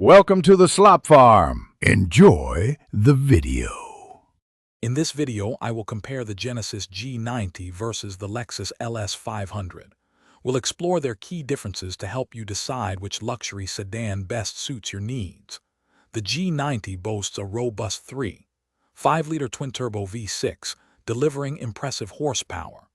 Welcome to the Slop Farm. Enjoy the video. In this video, I will compare the Genesis G90 versus the Lexus LS 500. We'll explore their key differences to help you decide which luxury sedan best suits your needs. The G90 boasts a robust 3.5-liter twin-turbo V6, delivering impressive horsepower.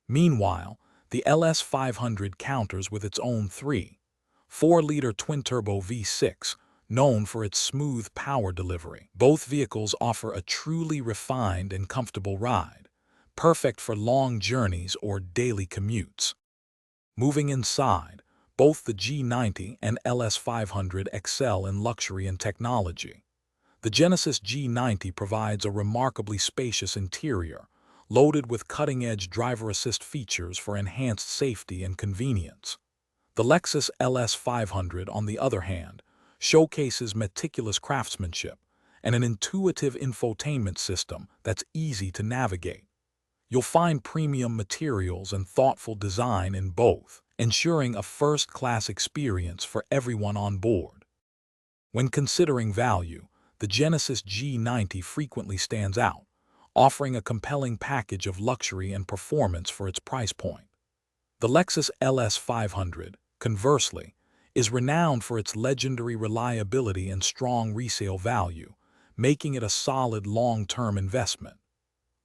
Meanwhile, the LS 500 counters with its own 3.4-liter twin-turbo V6, known for its smooth power delivery. Both vehicles offer a truly refined and comfortable ride, perfect for long journeys or daily commutes. Moving inside, both the G90 and LS 500 excel in luxury and technology. The Genesis G90 provides a remarkably spacious interior, loaded with cutting-edge driver assist features for enhanced safety and convenience. The Lexus LS 500, on the other hand, showcases meticulous craftsmanship and an intuitive infotainment system that's easy to navigate. You'll find premium materials and thoughtful design in both, ensuring a first-class experience for everyone on board. When considering value, the Genesis G90 frequently stands out, offering a compelling package of luxury and performance for its price point. The Lexus LS 500, conversely, is renowned for its legendary reliability and strong resale value, making it a solid long-term investment.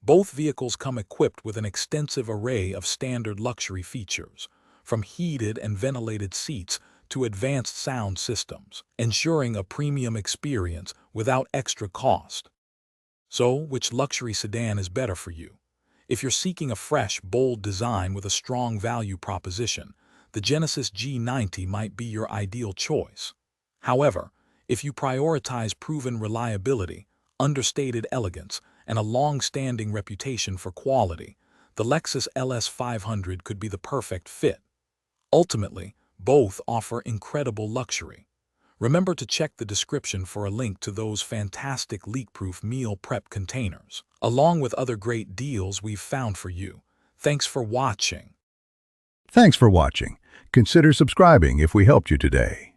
Both vehicles come equipped with an extensive array of standard luxury features, from heated and ventilated seats to advanced sound systems, ensuring a premium experience without extra cost. So, which luxury sedan is better for you? If you're seeking a fresh, bold design with a strong value proposition, the Genesis G90 might be your ideal choice. However, if you prioritize proven reliability, understated elegance, and a long-standing reputation for quality, the Lexus LS 500 could be the perfect fit. Ultimately, both offer incredible luxury. Remember to check the description for a link to those fantastic leak-proof meal prep containers, along with other great deals we've found for you. Thanks for watching. Thanks for watching. Consider subscribing if we helped you today.